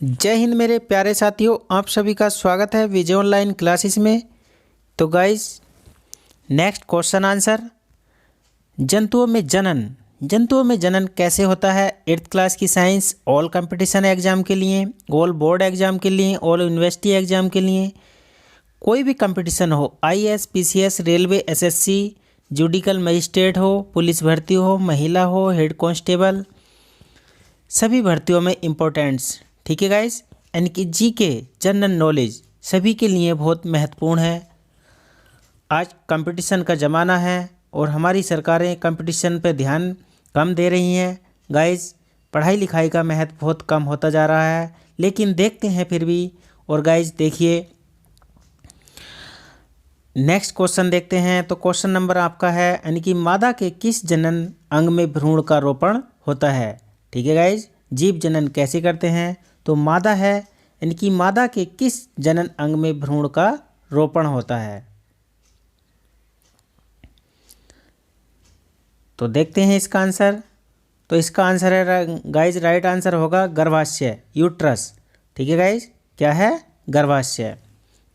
जय हिंद मेरे प्यारे साथियों, आप सभी का स्वागत है विजय ऑनलाइन क्लासेस में। तो गाइस, नेक्स्ट क्वेश्चन आंसर, जंतुओं में जनन कैसे होता है। 8th क्लास की साइंस ऑल कंपटीशन एग्जाम के लिए, ऑल बोर्ड एग्जाम के लिए, ऑल यूनिवर्सिटी एग्जाम के लिए, कोई भी कंपटीशन हो, IAS, PCS, railway, SSC, judicial magistrate हो, पुलिस भर्ती हो, महिला हो, हेड कांस्टेबल, सभी भर्तियों में इम्पोर्टेंट्स, ठीक है गाइस। यानी कि जीके, जनरल नॉलेज सभी के लिए बहुत महत्वपूर्ण है। आज कंपटीशन का ज़माना है और हमारी सरकारें कंपटीशन पे ध्यान कम दे रही हैं गाइस। पढ़ाई लिखाई का महत्व बहुत कम होता जा रहा है, लेकिन देखते हैं फिर भी। और गाइस देखिए, नेक्स्ट क्वेश्चन देखते हैं। तो क्वेश्चन नंबर आपका है, यानी कि मादा के किस जनन अंग में भ्रूण का रोपण होता है। ठीक है गाइज, जीव जनन कैसे करते हैं। तो मादा है, यानी कि मादा के किस जनन अंग में भ्रूण का रोपण होता है। तो देखते हैं इसका आंसर। तो इसका आंसर है गाइज, राइट आंसर होगा गर्भाशय, यूट्रस। ठीक है गाइज, क्या है, गर्भाशय।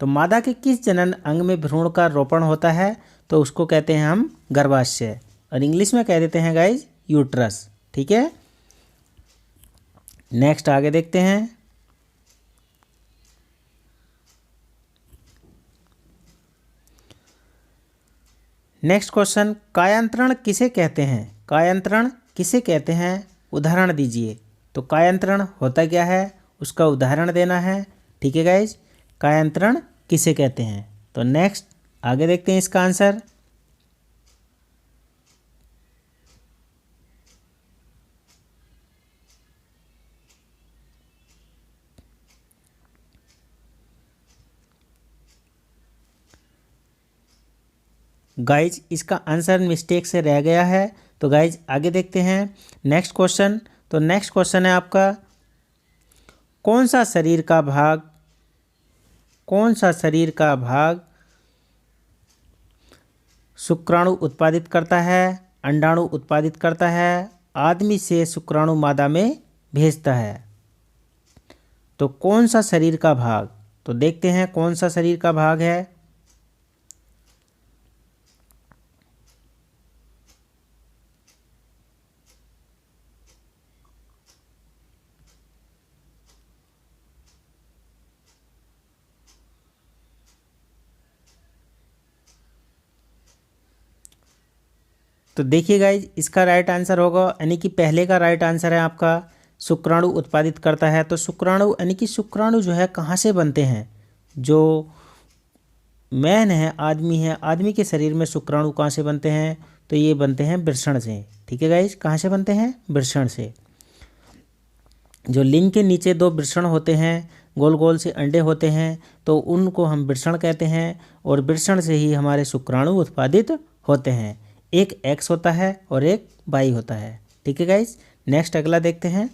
तो मादा के किस जनन अंग में भ्रूण का रोपण होता है, तो उसको कहते हैं हम गर्भाशय, और इंग्लिश में कह देते हैं गाइज यूट्रस। ठीक है, नेक्स्ट आगे देखते हैं। नेक्स्ट क्वेश्चन, कायांतरण किसे कहते हैं। कायांतरण किसे कहते हैं, उदाहरण दीजिए। तो कायांतरण होता क्या है, उसका उदाहरण देना है। ठीक है गाइज, कायांतरण किसे कहते हैं। तो नेक्स्ट आगे देखते हैं इसका आंसर। गाइज इसका आंसर मिस्टेक से रह गया है। तो गाइज आगे देखते हैं नेक्स्ट क्वेश्चन। तो नेक्स्ट क्वेश्चन है आपका, कौन सा शरीर का भाग शुक्राणु उत्पादित करता है, अंडाणु उत्पादित करता है, आदमी से शुक्राणु मादा में भेजता है। तो कौन सा शरीर का भाग, तो देखते हैं कौन सा शरीर का भाग है। तो देखिए गाइज, इसका राइट आंसर होगा, यानी कि पहले का राइट आंसर है आपका शुक्राणु उत्पादित करता है। तो शुक्राणु, यानी कि शुक्राणु जो है कहाँ से बनते हैं, जो मैन है, आदमी है, आदमी के शरीर में शुक्राणु कहाँ से बनते हैं, तो ये बनते हैं वृषण से। ठीक है गाइज, कहाँ से बनते हैं, वृषण से। जो लिंग के नीचे दो वृषण होते हैं, गोल गोल से अंडे होते हैं, तो उनको हम वृषण कहते हैं, और वृषण से ही हमारे शुक्राणु उत्पादित होते हैं। एक एक्स होता है और एक वाई होता है। ठीक है गाइज, नेक्स्ट अगला देखते हैं।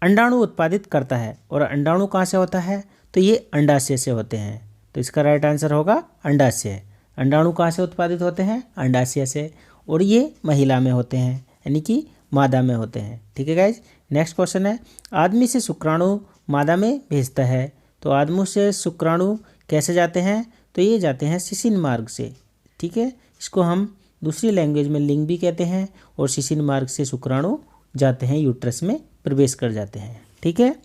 अंडाणु उत्पादित करता है, और अंडाणु कहाँ से होता है, तो ये अंडाशय से होते हैं। तो इसका राइट आंसर होगा अंडाशय। अंडाणु कहाँ से उत्पादित होते हैं, अंडाशय से, और ये महिला में होते हैं, यानी कि मादा में होते हैं। ठीक है गाइज, नेक्स्ट क्वेश्चन है, आदमी से शुक्राणु मादा में भेजता है। तो आदमी से शुक्राणु कैसे जाते हैं, तो ये जाते हैं शिशिन मार्ग से। ठीक है, इसको हम दूसरी लैंग्वेज में लिंग भी कहते हैं, और शिशिन मार्ग से शुक्राणु जाते हैं, यूट्रस में प्रवेश कर जाते हैं। ठीक है,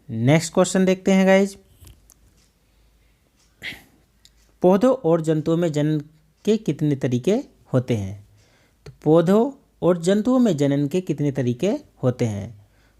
नेक्स्ट क्वेश्चन देखते हैं गाइज। पौधों और जंतुओं में जनन के कितने तरीके होते हैं। तो पौधों और जंतुओं में जनन के कितने तरीके होते हैं।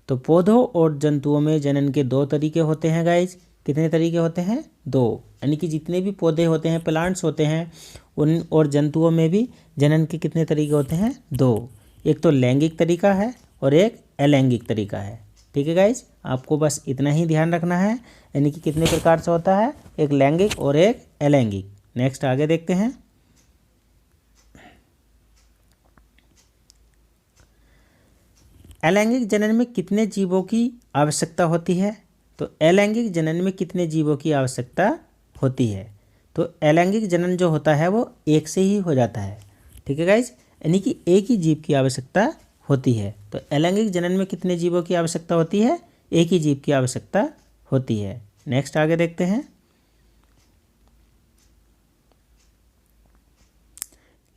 तो पौधों और जंतुओं में जनन के 2 तरीके होते हैं गाइज। कितने तरीके होते हैं, 2। यानी कि जितने भी पौधे होते हैं, प्लांट्स होते हैं, उन और जंतुओं में भी जनन के कितने तरीके होते हैं, 2। एक तो लैंगिक तरीका है और एक अलैंगिक तरीका है। ठीक है गाइज, आपको बस इतना ही ध्यान रखना है, यानी कि कितने प्रकार से होता है, एक लैंगिक और एक अलैंगिक। नेक्स्ट आगे देखते हैं। अलैंगिक जनन में कितने जीवों की आवश्यकता होती है। तो अलैंगिक जनन में कितने जीवों की आवश्यकता होती है। तो अलैंगिक जनन जो होता है वो एक से ही हो जाता है। ठीक है गाइज, यानी कि एक ही जीव की आवश्यकता होती है। तो अलैंगिक जनन में कितने जीवों की आवश्यकता होती है? एक ही जीव की आवश्यकता होती है। नेक्स्ट आगे देखते हैं।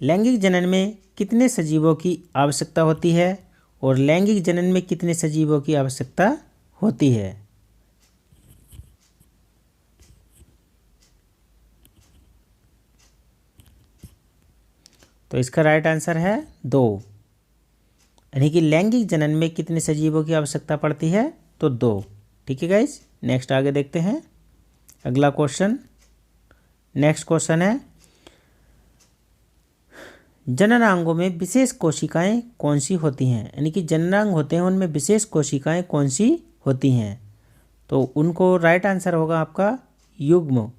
लैंगिक जनन में कितने सजीवों की आवश्यकता होती है और लैंगिक जनन में कितने सजीवों की आवश्यकता होती है? तो इसका राइट आंसर है 2, यानी कि लैंगिक जनन में कितने सजीवों की आवश्यकता पड़ती है? तो 2। ठीक है गाइज, नेक्स्ट आगे देखते हैं अगला क्वेश्चन। नेक्स्ट क्वेश्चन है, जननांगों में विशेष कोशिकाएं कौन सी होती हैं? यानी कि जननांग होते हैं उनमें विशेष कोशिकाएं कौन सी होती हैं? तो उनको राइट आंसर होगा आपका युग्म।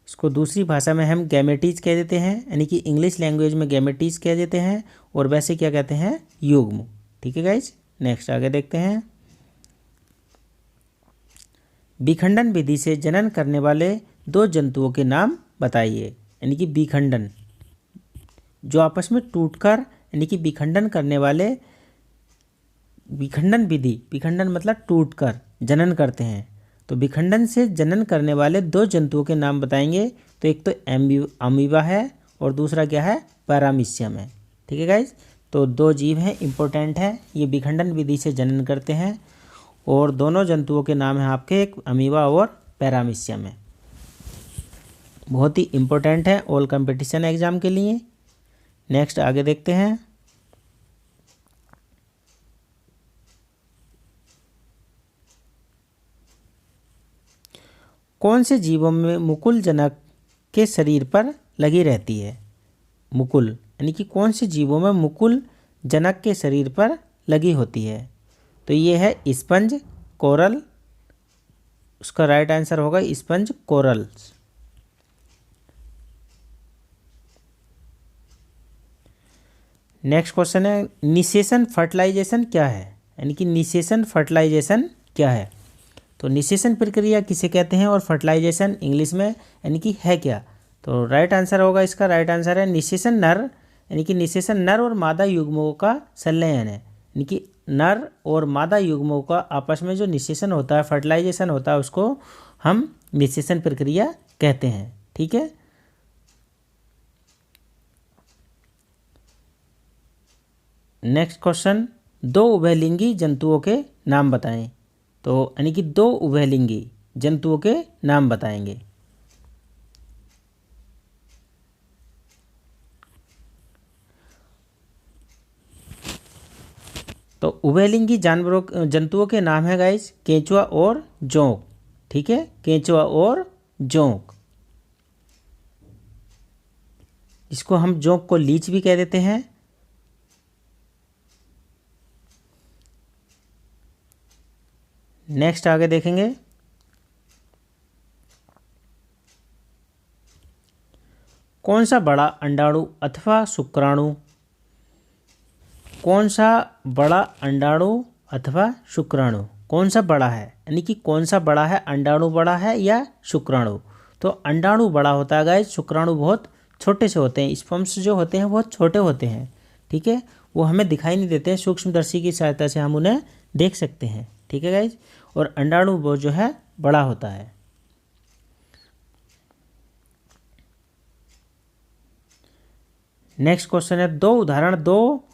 इसको दूसरी भाषा में हम गैमेटीज कह देते हैं, यानी कि इंग्लिश लैंग्वेज में गैमेटीज कह देते हैं और वैसे क्या कहते हैं? युग्म। ठीक है गाइज, नेक्स्ट आगे देखते हैं। विखंडन विधि से जनन करने वाले 2 जंतुओं के नाम बताइए। यानी कि विखंडन, जो आपस में टूटकर यानी कि विखंडन करने वाले, विखंडन विधि, विखंडन मतलब टूटकर जनन करते हैं। तो विखंडन से जनन करने वाले 2 जंतुओं के नाम बताएंगे। तो एक तो अमीबा है और दूसरा क्या है? पैरामीशियम है। ठीक है गाइज, तो 2 जीव हैं, इंपॉर्टेंट है, ये विखंडन विधि से जनन करते हैं और दोनों जंतुओं के नाम हैं आपके, एक अमीबा और पैरामीशियम है। बहुत ही इम्पोर्टेंट है ऑल कंपटीशन एग्जाम के लिए। नेक्स्ट आगे देखते हैं। कौन से जीवों में मुकुल जनक के शरीर पर लगी रहती है? मुकुल, यानी कि कौन से जीवों में मुकुल जनक के शरीर पर लगी होती है? तो ये है स्पंज, कोरल। उसका राइट आंसर होगा स्पंज कोरल। नेक्स्ट क्वेश्चन है, निषेचन फर्टिलाइजेशन क्या है? यानी कि निषेचन फर्टिलाइजेशन क्या है? तो निषेचन प्रक्रिया किसे कहते हैं और फर्टिलाइजेशन इंग्लिश में यानी कि है क्या? तो राइट आंसर होगा, इसका राइट आंसर है निषेचन नर, यानी कि निषेचन नर और मादा युग्मों का संलयन है। यानी कि नर और मादा युग्मों का आपस में जो निषेचन होता है, फर्टिलाइजेशन होता है, उसको हम निषेचन प्रक्रिया कहते हैं। ठीक है, नेक्स्ट क्वेश्चन, 2 उभयलिंगी जंतुओं के नाम बताएं। तो यानी कि 2 उभयलिंगी जंतुओं के नाम बताएंगे। तो उभयलिंगी जंतुओं के नाम है गाइस केंचुआ और जोंक। ठीक है, केंचुआ और जोंक, इसको हम जोंक को लीच भी कह देते हैं। नेक्स्ट आगे देखेंगे, कौन सा बड़ा अंडाणु अथवा शुक्राणु, कौन सा बड़ा अंडाणु अथवा शुक्राणु कौन सा बड़ा है? यानी कि कौन सा बड़ा है, अंडाणु बड़ा है या शुक्राणु? तो अंडाणु बड़ा होता है गाइस, शुक्राणु बहुत छोटे से होते हैं। स्पर्म्स जो होते हैं बहुत छोटे होते हैं। ठीक है, वो हमें दिखाई नहीं देते हैं, सूक्ष्मदर्शी की सहायता से हम उन्हें देख सकते हैं। ठीक है गाइज, और अंडाणु वो जो है बड़ा होता है। नेक्स्ट क्वेश्चन है, 2 उदाहरण दो,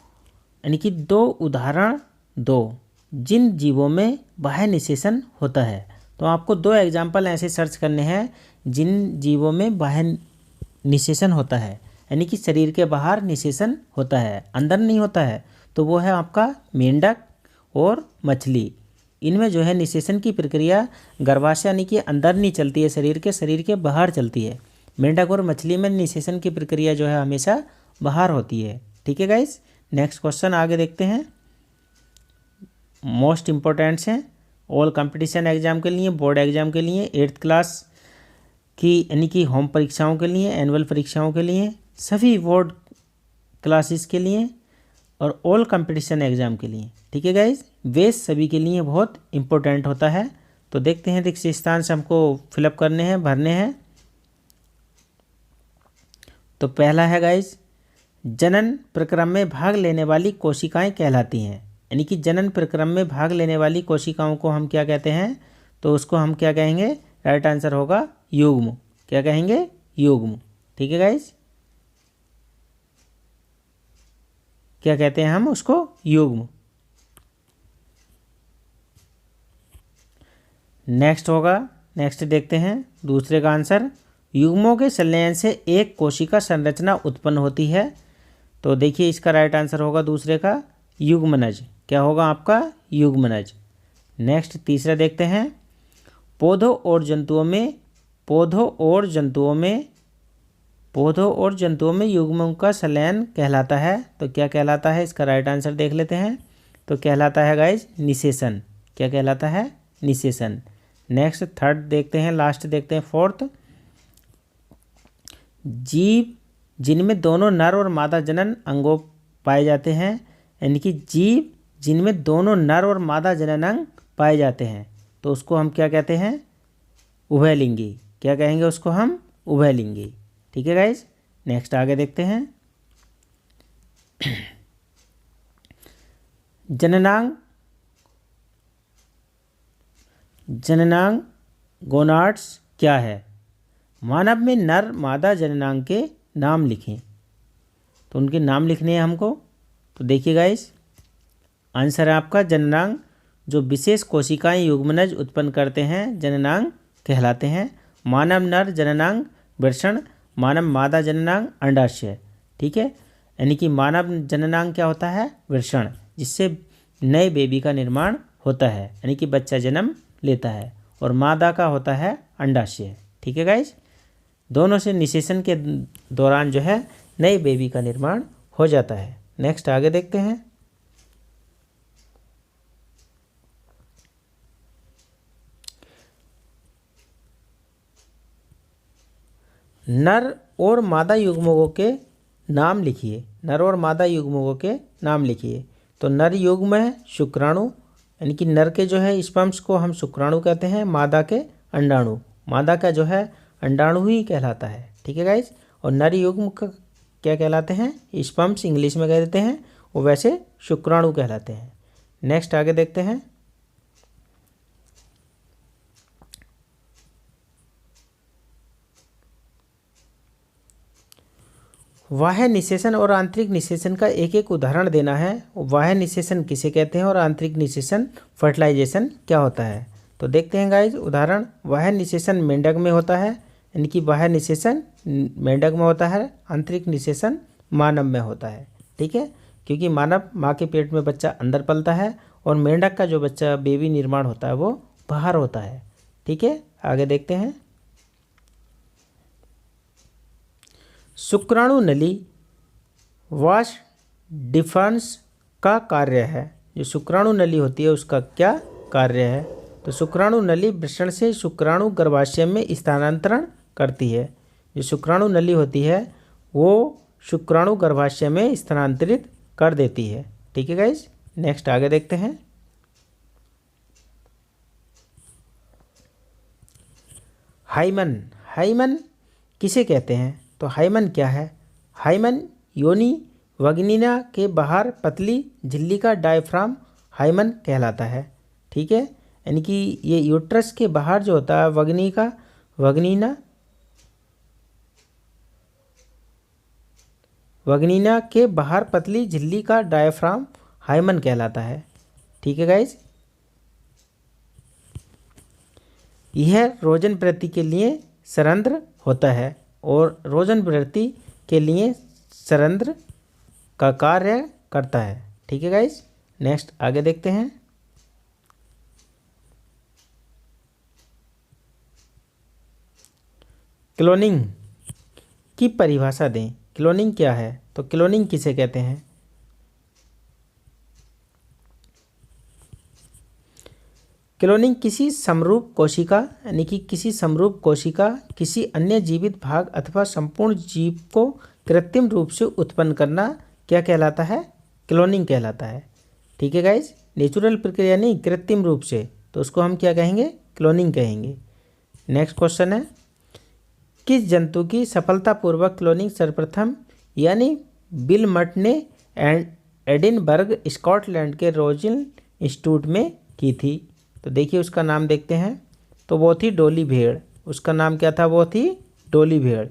यानी कि 2 उदाहरण दो जिन जीवों में बाह्य निषेचन होता है। तो आपको 2 एग्जाम्पल ऐसे सर्च करने हैं जिन जीवों में बाह्य निषेचन होता है, यानी कि शरीर के बाहर निषेचन होता है, अंदर नहीं होता है। तो वो है आपका मेंढक और मछली। इनमें जो है निषेचन की प्रक्रिया गर्भाशय यानी कि अंदर नहीं चलती है, शरीर के बाहर चलती है। मेंढक और मछली में निषेचन की प्रक्रिया जो है हमेशा बाहर होती है। ठीक है गाइस, नेक्स्ट क्वेश्चन आगे देखते हैं। मोस्ट इम्पोर्टेंट्स हैं ऑल कंपटीशन एग्जाम के लिए, बोर्ड एग्जाम के लिए, 8th क्लास की यानी कि होम परीक्षाओं के लिए, एनुअल परीक्षाओं के लिए, सभी बोर्ड क्लासेस के लिए और ऑल कंपटीशन एग्जाम के लिए। ठीक है गाइज, बेस सभी के लिए बहुत इंपॉर्टेंट होता है। तो देखते हैं रिक्त स्थान से हमको फिलअप करने हैं, भरने हैं। तो पहला है गाइज, जनन प्रक्रम में भाग लेने वाली कोशिकाएं कहलाती हैं। यानी कि जनन प्रक्रम में भाग लेने वाली कोशिकाओं को हम क्या कहते हैं, तो उसको हम क्या कहेंगे, राइट आंसर होगा युग्म। क्या कहेंगे, युग्म। ठीक है गाइज, क्या कहते हैं हम उसको, युग्म। नेक्स्ट होगा, नेक्स्ट देखते हैं दूसरे का आंसर। युग्मों के संलयन से एक कोशिका संरचना उत्पन्न होती है। तो देखिए इसका राइट आंसर होगा दूसरे का युग्मनज। क्या होगा आपका, युग्मनज। नेक्स्ट तीसरा देखते हैं। पौधों और जंतुओं में युग्मों का संलयन कहलाता है। तो क्या कहलाता है, इसका राइट आंसर देख लेते हैं। तो कहलाता है गाइज निषेचन। क्या कहलाता है, निषेचन। नेक्स्ट थर्ड देखते हैं, लास्ट देखते हैं फोर्थ। जीव जिनमें दोनों नर और मादा जनन अंगों पाए जाते हैं, यानी कि जीव जिनमें दोनों नर और मादा जनन अंग पाए जाते हैं, तो उसको हम क्या कहते हैं, उभयलिंगी। क्या कहेंगे उसको हम, उभयलिंगी। ठीक है गाइज, नेक्स्ट आगे देखते हैं। जननांग गोनाड्स क्या है। मानव में नर मादा जननांग के नाम लिखें। तो उनके नाम लिखने हैं हमको। तो देखिए गाइस, आंसर है आपका जननांग। जो विशेष कोशिकाएं युग्मनज उत्पन्न करते हैं जननांग कहलाते हैं। मानव नर जननांग वृषण, मानव मादा जननांग अंडाशय। ठीक है, यानी कि मानव जननांग क्या होता है, वृषण, जिससे नए बेबी का निर्माण होता है, यानी कि बच्चा जन्म लेता है। और मादा का होता है अंडाशय। ठीक है गाइज, दोनों से निषेचन के दौरान जो है नए बेबी का निर्माण हो जाता है। नेक्स्ट आगे देखते हैं। नर और मादा युग्मकों के नाम लिखिए। नर और मादा युग्मकों के नाम लिखिए। तो नर युग्म है शुक्राणु, यानी कि नर के जो है स्पर्म्स को हम शुक्राणु कहते हैं, मादा के अंडाणु। मादा का जो है अंडाणु ही कहलाता है। ठीक है गाइज, और नर युग्म का क्या कहलाते हैं, स्पर्म्स इंग्लिश में कह देते हैं, वो वैसे शुक्राणु कहलाते हैं। नेक्स्ट आगे देखते हैं। बाह्य निषेचन और आंतरिक निषेचन का एक एक उदाहरण देना है। बाह्य निषेचन किसे कहते हैं और आंतरिक निषेचन फर्टिलाइजेशन क्या होता है। तो देखते हैं गाइज उदाहरण। बाह्य निषेचन मेंढक में होता है, यानी कि बाह्य निषेचन मेंढक में होता है, आंतरिक निषेचन मानव में होता है। ठीक है, क्योंकि मानव माँ के पेट में बच्चा अंदर पलता है और मेंढक का जो बच्चा बेबी निर्माण होता है वो बाहर होता है। ठीक है, आगे देखते हैं। शुक्राणु नली वाश डिफरेंस का कार्य है। जो शुक्राणु नली होती है उसका क्या कार्य है। तो शुक्राणु नली वृषण से शुक्राणु गर्भाशय में स्थानांतरण करती है। जो शुक्राणु नली होती है वो शुक्राणु गर्भाशय में स्थानांतरित कर देती है। ठीक है गाइज, नेक्स्ट आगे देखते हैं। हाइमन, हाइमन किसे कहते हैं। तो हाइमन क्या है। हाइमन योनि वग्निना के बाहर पतली झिल्ली का डायफ्राम हाइमन कहलाता है। ठीक है, यानी कि ये यूट्रस के बाहर जो होता है वग्निना के बाहर पतली झिल्ली का डायफ्राम हाइमन कहलाता है। ठीक है गाइज, यह रोजन वृद्धि के लिए सरंध्र होता है और रोजन वृद्धि के लिए सरंध्र का कार्य करता है। ठीक है गाइज, नेक्स्ट आगे देखते हैं। क्लोनिंग की परिभाषा दें। क्लोनिंग क्या है। तो क्लोनिंग किसे कहते हैं। क्लोनिंग किसी समरूप कोशिका, यानी कि किसी समरूप कोशिका किसी अन्य जीवित भाग अथवा संपूर्ण जीव को कृत्रिम रूप से उत्पन्न करना क्या कहलाता है, क्लोनिंग कहलाता है। ठीक है गाइज, नेचुरल प्रक्रिया नहीं, कृत्रिम रूप से, तो उसको हम क्या कहेंगे, क्लोनिंग कहेंगे। नेक्स्ट क्वेश्चन है, किस जंतु की सफलतापूर्वक क्लोनिंग सर्वप्रथम यानी विल्मट ने एडिनबर्ग स्कॉटलैंड के रॉयल इंस्टीट्यूट में की थी? तो देखिए उसका नाम देखते हैं। तो वो थी डोली भेड़। उसका नाम क्या था? वो थी डोली भेड़।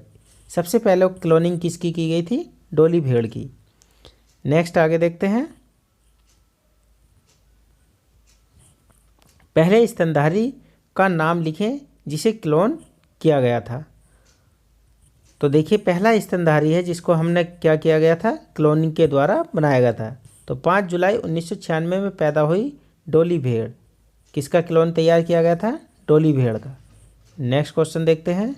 सबसे पहले क्लोनिंग किसकी की गई थी? डोली भेड़ की। नेक्स्ट आगे देखते हैं। पहले स्तनधारी का नाम लिखें जिसे क्लोन किया गया था। तो देखिए पहला स्तनधारी है जिसको हमने क्या किया गया था? क्लोनिंग के द्वारा बनाया गया था। तो 5 जुलाई 1996 में पैदा हुई डोली भेड़। किसका क्लोन तैयार किया गया था? डोली भेड़ का। नेक्स्ट क्वेश्चन देखते हैं।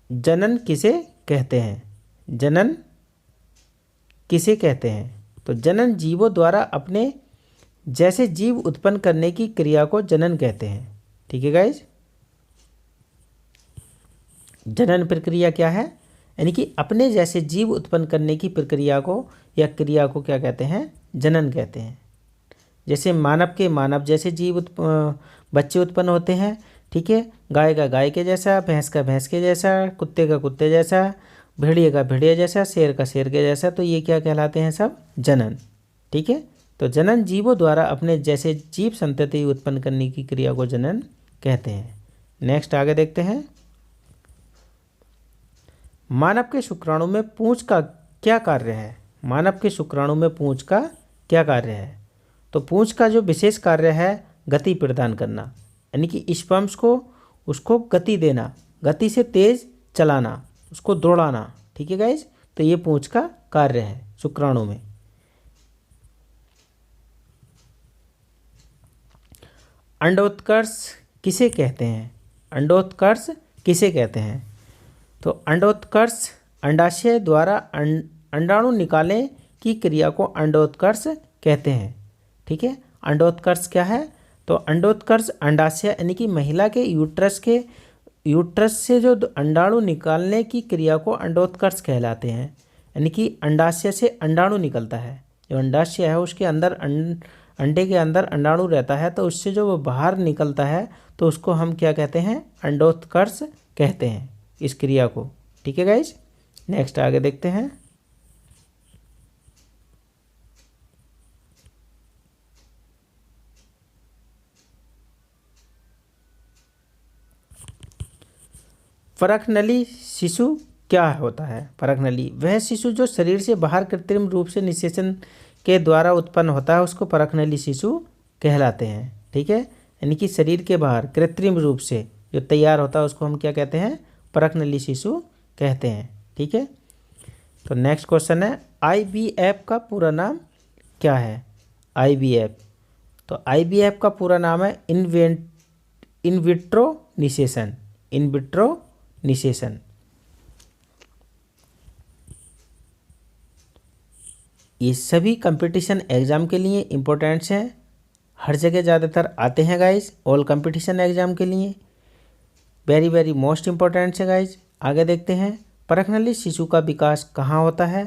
जनन किसे कहते हैं? जनन किसे कहते हैं? तो जनन जीवों द्वारा अपने जैसे जीव उत्पन्न करने की क्रिया को जनन कहते हैं। ठीक है गाइज। जनन प्रक्रिया क्या है? यानी कि अपने जैसे जीव उत्पन्न करने की प्रक्रिया को या क्रिया को क्या कहते हैं? जनन कहते हैं। जैसे मानव के मानव जैसे जीव बच्चे उत्पन्न होते हैं। ठीक है। गाय का गाय के जैसा, भैंस का भैंस के जैसा, कुत्ते का कुत्ते जैसा, भेड़िए का भेड़िए जैसा, शेर का शेर के जैसा। तो ये क्या कहलाते हैं? सब जनन। ठीक है। तो जनन जीवों द्वारा अपने जैसे जीव संतति उत्पन्न करने की क्रिया को जनन कहते हैं। नेक्स्ट आगे देखते हैं। मानव के शुक्राणु में पूंछ का क्या कार्य है? मानव के शुक्राणु में पूंछ का क्या कार्य है? तो पूंछ का जो विशेष कार्य है गति प्रदान करना, यानी कि स्पर्म्स को उसको गति देना, गति से तेज चलाना, उसको दौड़ाना। ठीक है गाइज। तो ये पूंछ का कार्य है शुक्राणु में। अंडोत्कर्ष किसे कहते हैं? अंडोत्कर्ष किसे कहते हैं? तो अंडोत्कर्ष अंडाशय द्वारा अंडाणु निकालने की क्रिया को अंडोत्कर्ष कहते हैं। ठीक है। अंडोत्कर्ष क्या है? तो अंडोत्कर्ष अंडाशय यानी कि महिला के यूट्रस से जो अंडाणु निकालने की क्रिया को अंडोत्कर्ष कहलाते हैं। यानी कि अंडाशय से अंडाणु निकलता है। जो अंडाशय है उसके अंदर अंडे के अंदर अंडाणु रहता है, तो उससे जो वो बाहर निकलता है तो उसको हम क्या कहते हैं? अंडोत्कर्ष कहते हैं इस क्रिया को। ठीक है गाइज। नेक्स्ट आगे देखते हैं। परखनली शिशु क्या होता है? परखनली वह शिशु जो शरीर से बाहर कृत्रिम रूप से निषेचन के द्वारा उत्पन्न होता है उसको परखनली शिशु कहलाते हैं। ठीक है। यानी कि शरीर के बाहर कृत्रिम रूप से जो तैयार होता है उसको हम क्या कहते हैं? परखनली शिशु कहते हैं। ठीक है। तो नेक्स्ट क्वेश्चन है IVF का पूरा नाम क्या है? IVF। तो IVF का पूरा नाम है इन विट्रो निषेचन। इन विट्रो निषेचन। ये सभी कंपटीशन एग्जाम के लिए इम्पोर्टेंट्स हैं, हर जगह ज़्यादातर आते हैं गाइज, ऑल कंपटीशन एग्जाम के लिए वेरी वेरी मोस्ट इम्पोर्टेंट्स है गाइज। आगे देखते हैं। परखनली शिशु का विकास कहाँ होता है?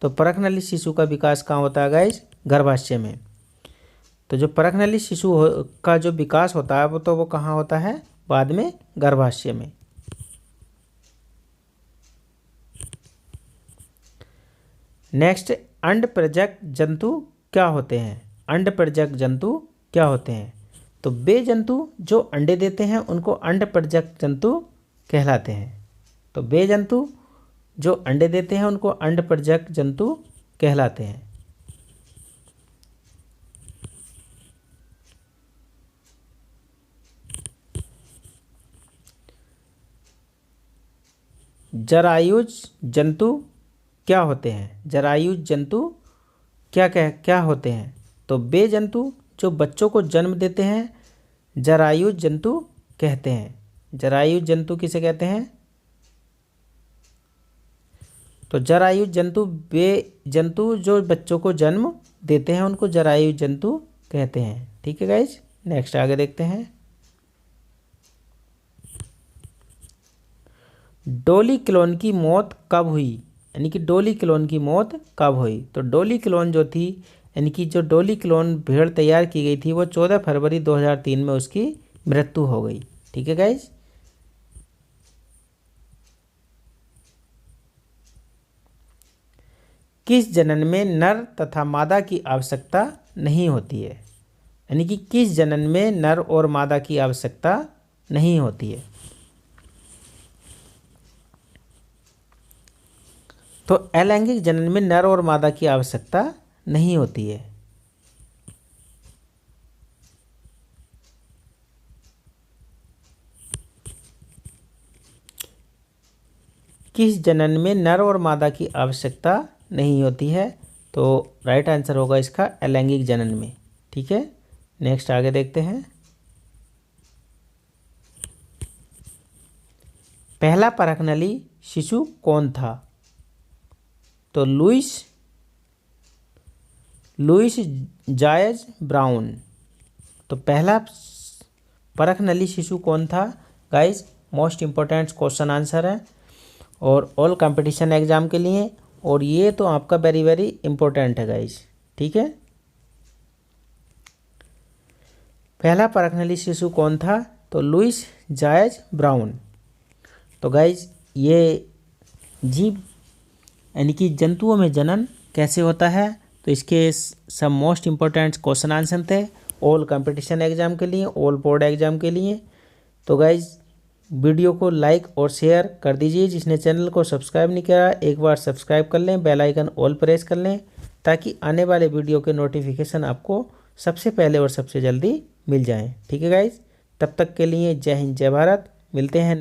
तो परखनली शिशु का विकास कहाँ होता है गाइज? गर्भाशय में। तो जो परखनली शिशु का जो विकास होता है वो कहाँ होता है? बाद में गर्भाशय में। नेक्स्ट, अंडप्रजक जंतु क्या होते हैं? अंडप्रजक जंतु क्या होते हैं? तो वे जंतु जो अंडे देते हैं उनको अंडप्रजक जंतु कहलाते हैं। तो वे जंतु जो अंडे देते हैं उनको अंडप्रजक जंतु कहलाते हैं। जरायुज जंतु क्या होते हैं? जरायुज जंतु क्या होते हैं? तो वे जंतु जो बच्चों को जन्म देते हैं जरायुज जंतु कहते हैं। जरायुज जंतु किसे कहते हैं? तो जरायुज जंतु वे जंतु जो बच्चों को जन्म देते हैं उनको जरायुज जंतु कहते हैं। ठीक है गाइज। नेक्स्ट आगे देखते हैं। डोली क्लोन की मौत कब हुई? यानी कि डोली क्लोन की मौत कब हुई? तो डोली क्लोन जो थी यानी कि जो डॉली क्लोन भेड़ तैयार की गई थी वो 14 फरवरी 2003 में उसकी मृत्यु हो गई। ठीक है गाइज। किस जनन में नर तथा मादा की आवश्यकता नहीं होती है? यानी कि किस जनन में नर और मादा की आवश्यकता नहीं होती है? तो अलैंगिक जनन में नर और मादा की आवश्यकता नहीं होती है। किस जनन में नर और मादा की आवश्यकता नहीं होती है? तो राइट आंसर होगा इसका अलैंगिक जनन में। ठीक है, नेक्स्ट आगे देखते हैं। पहला परखनली शिशु कौन था? तो लुइस जायज ब्राउन। तो पहला परखनली शिशु कौन था? Guys most important question answer है और ऑल कंपटीशन एग्जाम के लिए, और ये तो आपका वेरी वेरी इंपॉर्टेंट है गाइस। ठीक है, पहला परखनली शिशु कौन था? तो लुइस जायज ब्राउन। तो गाइस ये जीव यानी कि जंतुओं में जनन कैसे होता है, तो इसके सब मोस्ट इम्पोर्टेंट क्वेश्चन आंसर थे ऑल कंपटीशन एग्जाम के लिए, ऑल बोर्ड एग्जाम के लिए। तो गाइस वीडियो को लाइक और शेयर कर दीजिए। जिसने चैनल को सब्सक्राइब नहीं किया एक बार सब्सक्राइब कर लें, बेल आइकन ऑल प्रेस कर लें, ताकि आने वाले वीडियो के नोटिफिकेशन आपको सबसे पहले और सबसे जल्दी मिल जाएं। ठीक है गाइस, तब तक के लिए जय हिंद जय भारत। मिलते हैं